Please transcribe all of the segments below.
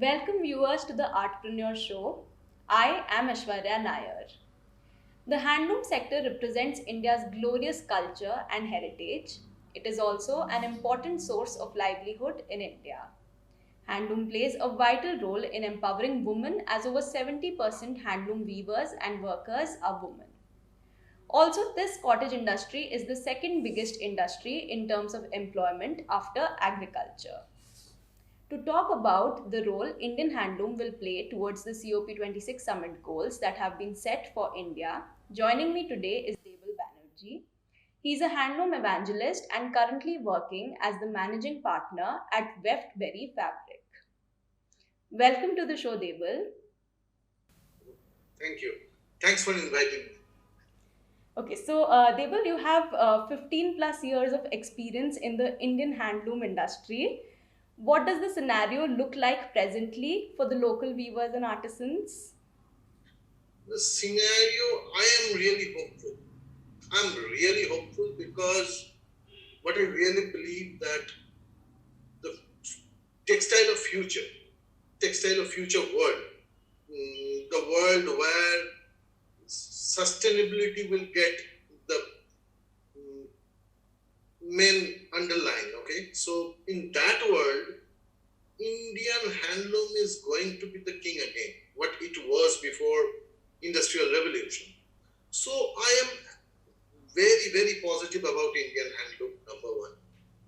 Welcome viewers to the Artpreneur Show. I am Aishwarya Nair. The handloom sector represents India's glorious culture and heritage. It is also an important source of livelihood in India. Handloom plays a vital role in empowering women as over 70% handloom weavers and workers are women. Also, this cottage industry is the second biggest industry in terms of employment after agriculture. To talk about the role Indian handloom will play towards the COP26 summit goals that have been set for India, joining me today is Debal Banerjee. He's a handloom evangelist and currently working as the managing partner at Weftberry Fabric. Welcome to the show, Debal. Thank you. Thanks for inviting me. Okay, so Debal, you have 15 plus years of experience in the Indian handloom industry. What does the scenario look like presently for the local weavers and artisans? The scenario, I am really hopeful. I'm really hopeful because what I really believe that the textile of future, textile of future world, the world where sustainability will get the mm, main underline. Okay, so in that world, Indian handloom is going to be the king again, what it was before industrial revolution. So I am very, very positive about Indian handloom, number one.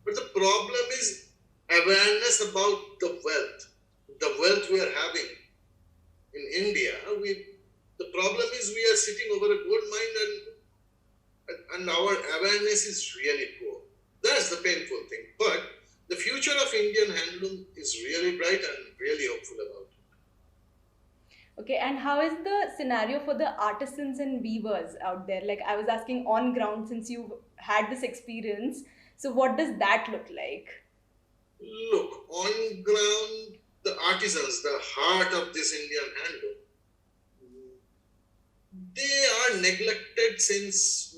But the problem is awareness about the wealth we are having in India. The problem is we are sitting over a gold mine and our awareness is really poor. That's the painful thing. But the future of Indian handloom is really bright and really hopeful about it. Okay, and how is the scenario for the artisans and weavers out there? Like I was asking on ground since you've had this experience. So what does that look like? Look, on ground, the artisans, the heart of this Indian handloom, they are neglected since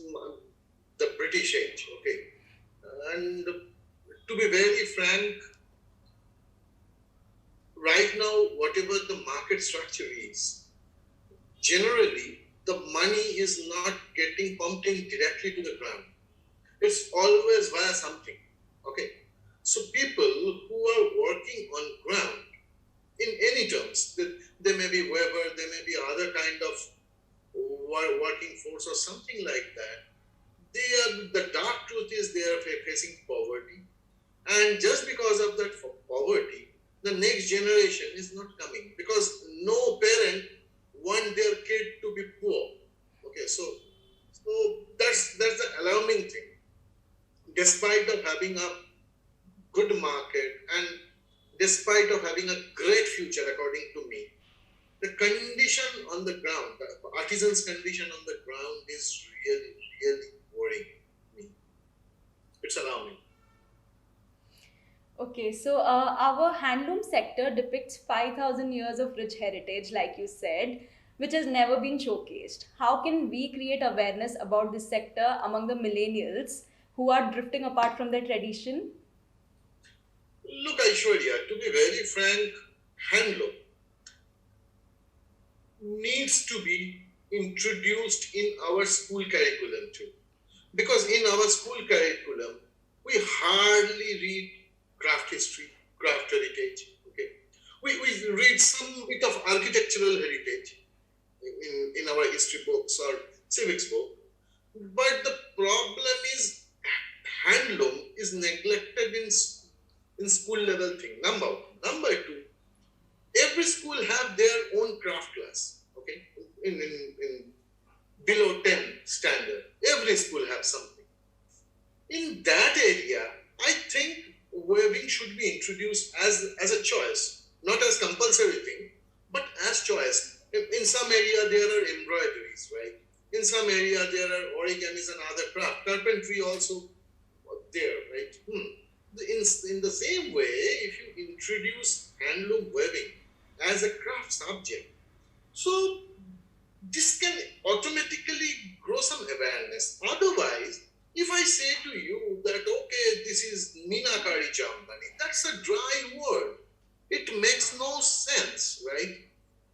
the British age. Okay, and to be very frank, right now, whatever the market structure is, generally the money is not getting pumped in directly to the ground. It's always via something. Okay, so people who are working on ground in any terms, they may be weaver, they may be other kind of working force or something like that. They are the dark truth is they are facing poverty, and just because of that poverty, the next generation is not coming because no parent want their kid to be poor. Okay, so that's the alarming thing. Despite of having a good market and despite of having a great future, according to me, the condition on the ground, the artisan's condition on the ground is really, really worrying me. It's alarming. Okay, so our handloom sector depicts 5,000 years of rich heritage, like you said, which has never been showcased. How can we create awareness about this sector among the millennials who are drifting apart from their tradition? Look, Aishwarya, to be very frank, handloom needs to be introduced in our school curriculum too. Because in our school curriculum, we hardly read craft history, craft heritage. Okay, we read some bit of architectural heritage in our history books or civics book. But the problem is handloom is neglected in school level thing. Number one. Number two, every school have their own craft class. Okay, in below 10 standard, every school have something. In that area, I think weaving should be introduced as a choice, not as compulsory thing, but as choice. In some area there are embroideries, right? In some area there are origamis and other craft. Carpentry also there, right? In the same way, if you introduce handloom weaving as a craft subject, so this can automatically grow some awareness. Otherwise, if I say to you that, okay, this is Meenakari Jamdani, that's a dry word. It makes no sense, right?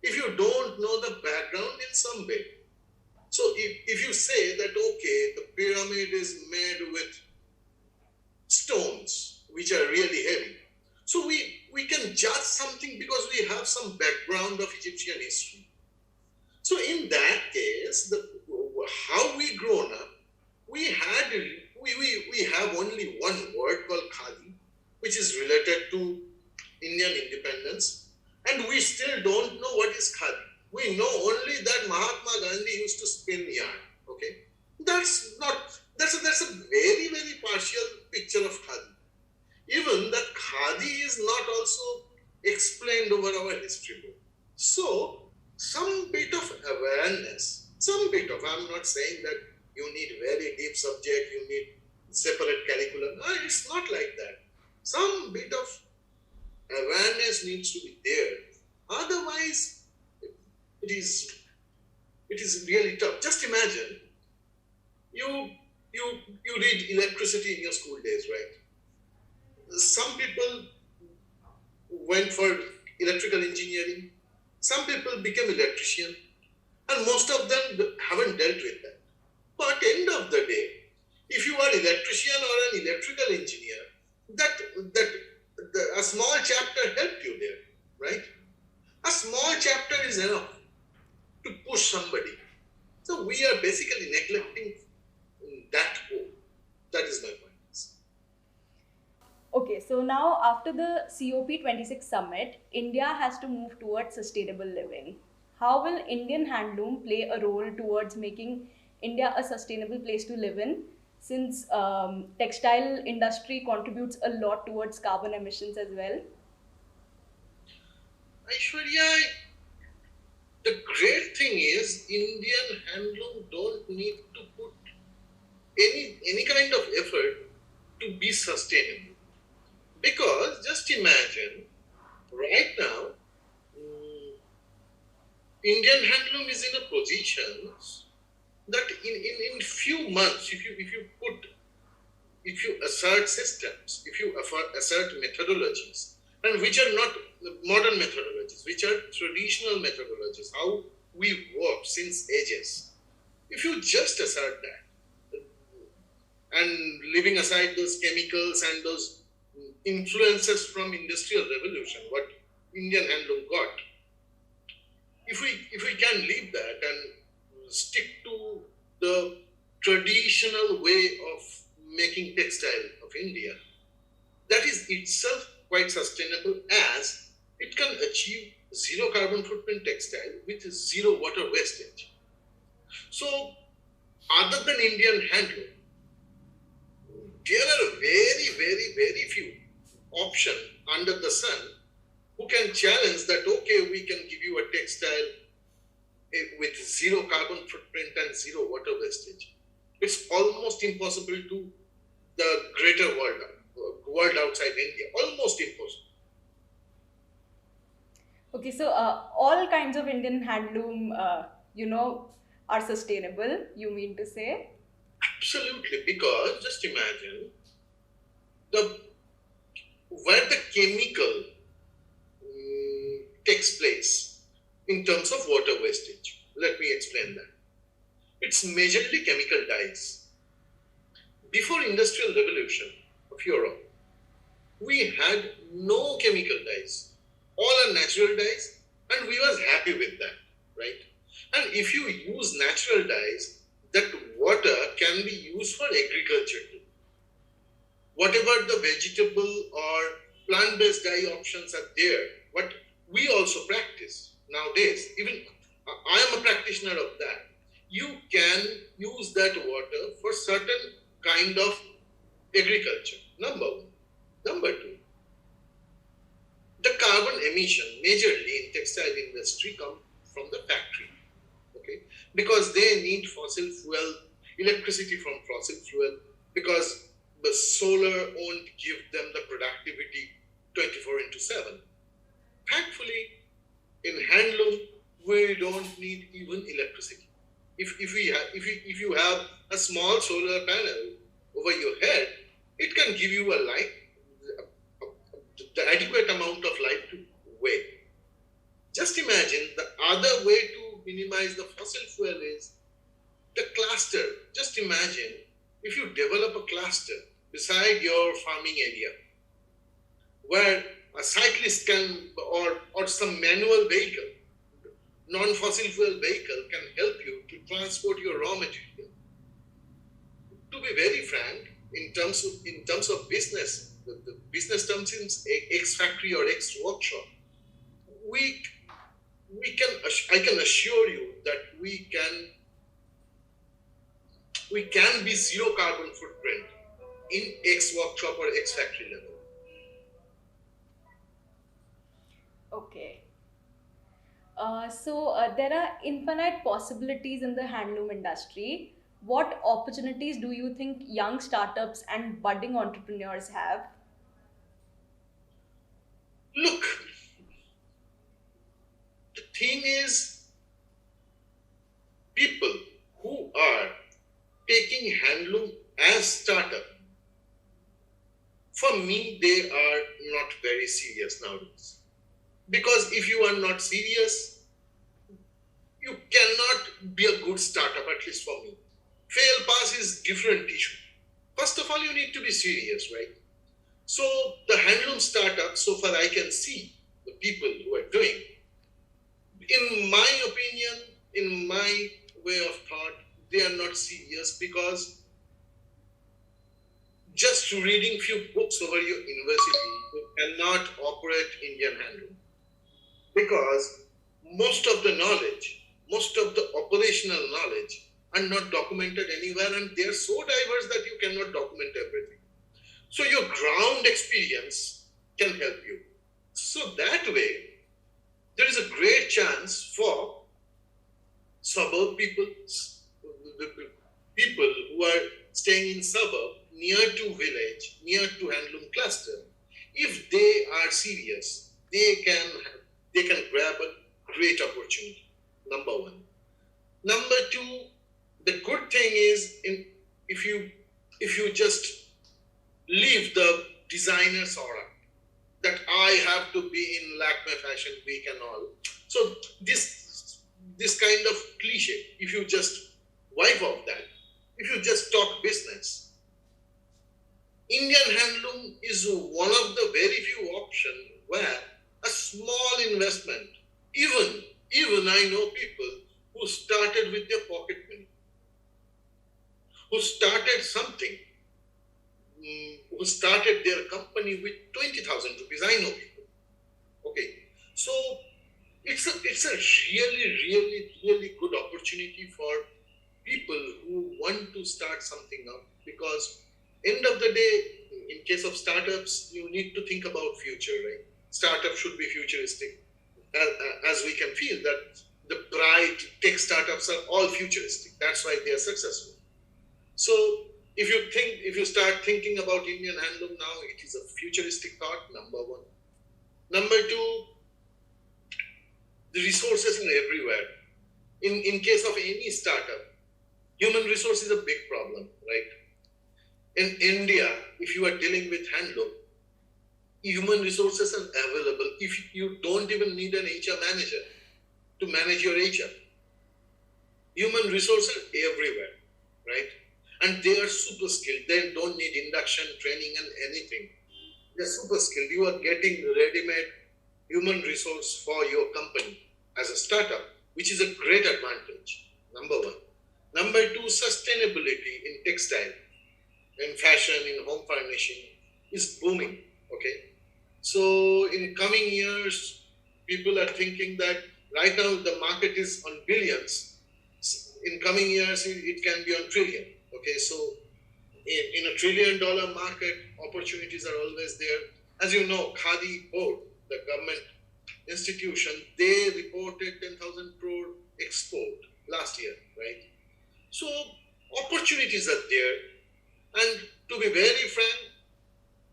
If you don't know the background in some way. So if you say that, okay, the pyramid is made with stones which are really heavy, so we can judge something because we have some background of Egyptian history. So in that case, how we grown up, we have only one word called khadi, which is related to Indian independence, and we still don't know what is khadi. We know only that Mahatma Gandhi used to spin yarn. Okay, that's a very very partial picture of khadi. Even that khadi is not also explained over our history book. So some bit of awareness, I'm not saying that you need very deep subject, you need separate curriculum. No, it's not like that. Some bit of awareness needs to be there. Otherwise, it is really tough. Just imagine you you you read electricity in your school days, right? Some people went for electrical engineering. Some people became electrician, and most of them haven't dealt with that. But end of the day, if you are electrician or an electrical engineer, a small chapter helped you there, right? A small chapter is enough to push somebody. So we are basically neglecting that goal. That is my point. Okay, so now after the COP26 summit, India has to move towards sustainable living. How will Indian handloom play a role towards making India a sustainable place to live in? Since textile industry contributes a lot towards carbon emissions as well. Aishwarya, the great thing is Indian handloom don't need to put any kind of effort to be sustainable. Because just imagine, right now, Indian handloom is in a position that in few months, if you assert systems, if you assert methodologies, and which are not modern methodologies, which are traditional methodologies, how we work since ages, if you just assert that, and leaving aside those chemicals and those influences from industrial revolution, what Indian handloom got, if we can leave that and stick to the traditional way of making textile of India, that is itself quite sustainable, as it can achieve zero carbon footprint textile with zero water wastage. So other than Indian handloom, there are very, very, very few options under the sun who can challenge that, okay, we can give you a textile with zero carbon footprint and zero water wastage. It's almost impossible to the greater world outside India. Almost impossible. Okay, so all kinds of Indian handloom, are sustainable, you mean to say? Absolutely, because just imagine the where the chemical takes place in terms of water wastage. Let me explain that. It's majorly chemical dyes. Before Industrial Revolution of Europe, we had no chemical dyes. All are natural dyes, and we was happy with that, right? And if you use natural dyes, that water can be used for agriculture too. Whatever the vegetable or plant-based dye options are there, what we also practice nowadays, even I am a practitioner of that. You can use that water for certain kind of agriculture. Number one. Number two, the carbon emission majorly in textile industry come from the factory. Okay, because they need fossil fuel, electricity from fossil fuel, because the solar won't give them the productivity 24/7. Thankfully, in handloom, we don't need even electricity. If you have a small solar panel over your head, it can give you a light, the adequate amount of light to way. Just imagine the other way to minimize the fossil fuel is the cluster. Just imagine if you develop a cluster beside your farming area where a cyclist can, or some manual vehicle, non-fossil fuel vehicle can help you to transport your raw material. To be very frank, in terms of business, the business terms in X factory or X workshop, we I can assure you that we can be zero carbon footprint in X workshop or X factory level. Okay. There are infinite possibilities in the handloom industry. What opportunities do you think young startups and budding entrepreneurs have? Look, the thing is, people who are taking handloom as startup, for me, they are not very serious nowadays. Because if you are not serious, you cannot be a good startup, at least for me. Fail pass is different issue. First of all, you need to be serious, right? So the handloom startup, so far I can see the people who are doing, in my opinion, in my way of thought, they are not serious because just reading few books over your university, you cannot operate Indian handloom. Because most of the knowledge, most of the operational knowledge are not documented anywhere, and they are so diverse that you cannot document everything. So your ground experience can help you. So that way, there is a great chance for suburb people, the people who are staying in suburb, near to village, near to handloom cluster. If they are serious, they can grab a great opportunity. Number one. Number two, the good thing is if you just leave the designer's aura that I have to be in Lakme Fashion Week and all. So this kind of cliche, if you just wipe off that, if you just talk business, Indian handloom is one of the very few options where a small investment, even I know people who started with their pocket money, who started something, who started their company with 20,000 rupees. I know people. Okay, so it's a really good opportunity for people who want to start something up, because end of the day, in case of startups, you need to think about future, right? Startup should be futuristic, as we can feel that the bright tech startups are all futuristic. That's why they are successful. So if you start thinking about Indian handloom now, it is a futuristic thought. Number one. Number two, the resources are everywhere. In case of any startup, human resource is a big problem, right? In India, if you are dealing with handloom, human resources are available. If you don't even need an HR manager to manage your HR, human resources are everywhere, right? And they are super skilled. They don't need induction, training, and anything. They're super skilled. You are getting ready-made human resource for your company as a startup, which is a great advantage. Number one. Number two, sustainability in textile, in fashion, in home furnishing is booming. Okay. So in coming years, people are thinking that right now the market is on billions. In coming years, it can be on trillion. Okay. So in a $1 trillion market, opportunities are always there. As you know, Khadi board, the government institution, they reported 10,000 crore export last year, right? So opportunities are there. And to be very frank,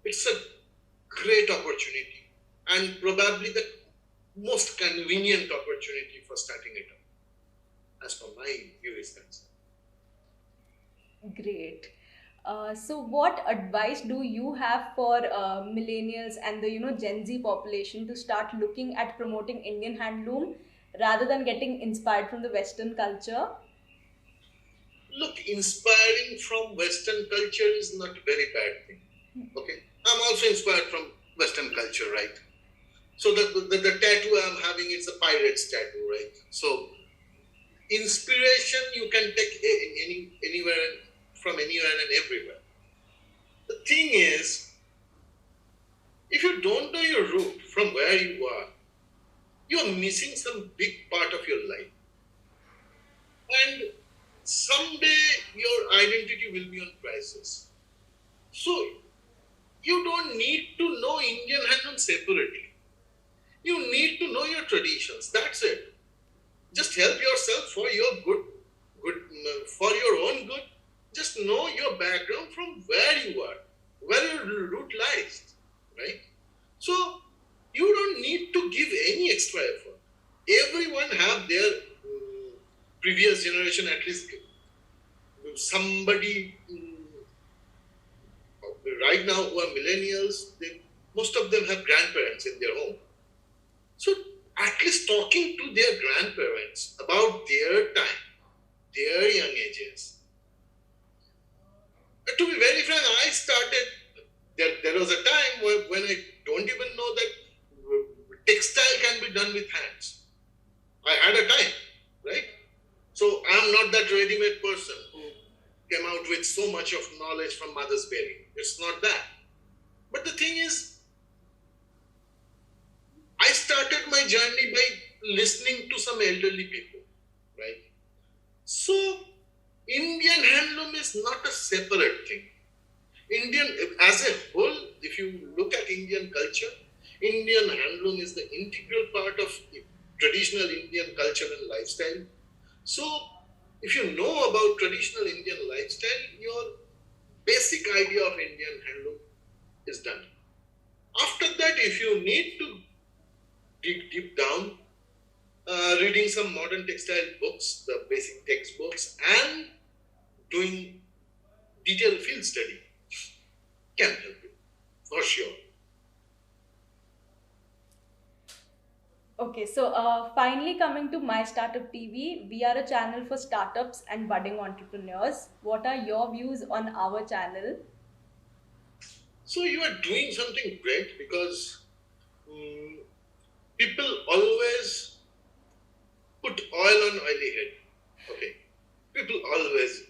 it's a great opportunity and probably the most convenient opportunity for starting it up, as per my view is concerned. Great. So what advice do you have for millennials and the Gen Z population to start looking at promoting Indian handloom rather than getting inspired from the Western culture? Look, inspiring from Western culture is not a very bad thing. Okay, I'm also inspired from Western culture, right? So the tattoo I'm having is a pirate's tattoo, right? So inspiration you can take anywhere, from anywhere and everywhere. The thing is, if you don't know your root from where you are, you are missing some big part of your life. And someday your identity will be on crisis. So you don't need to know Indian handloom separately. You need to know your traditions. That's it. Just help yourself for your for your own good. Just know your background from where you are, where your root lies, right? So you don't need to give any extra effort. Everyone have their previous generation, at least somebody right now who are millennials. Most of them have grandparents in their home. So at least talking to their grandparents about their time, their young ages. To be very frank, I started, there was a time when I don't even know that textile can be done with hands. I had a time, right? So I'm not that ready-made person who came out with so much of knowledge from mother's belly. It's not that. But the thing is, I started my journey by listening to some elderly people, right? So Indian handloom is not a separate thing. Indian, as a whole, if you look at Indian culture, Indian handloom is the integral part of traditional Indian culture and lifestyle. So, if you know about traditional Indian lifestyle, your basic idea of Indian handloom is done. After that, if you need to dig deep down, reading some modern textile books, the basic textbooks, and doing detailed field study can help you, for sure. Okay, so finally coming to My Startup TV, we are a channel for startups and budding entrepreneurs. What are your views on our channel? So you are doing something great because um, people always put oil on oily head. Okay, people always.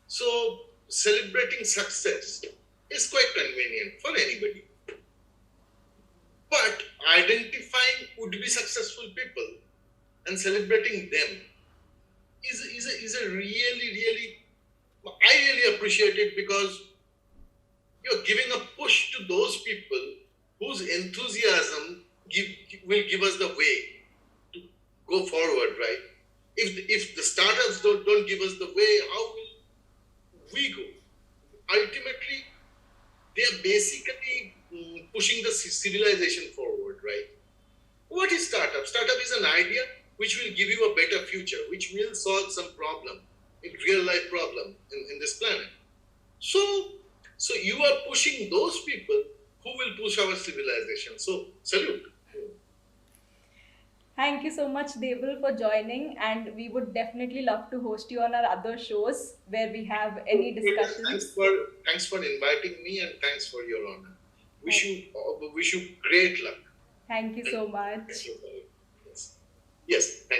So celebrating success is quite convenient for anybody. But identifying would-be successful people and celebrating them is a really, I really appreciate it because you're giving a push to those people whose enthusiasm will give us the way to go forward, right? If the startups don't give us the way, how will we go? Ultimately, they are basically pushing the civilization forward, right? What is startup? Startup is an idea which will give you a better future, which will solve some problem, a real life problem in this planet. So, so you are pushing those people who will push our civilization. So, salute. Thank you so much, Debal, for joining, and we would definitely love to host you on our other shows where we have any discussions. Thanks for inviting me and thanks for your honor. Thank, Wish you great luck. thank you And so thank much. you for it. Yes. Yes. Thank you.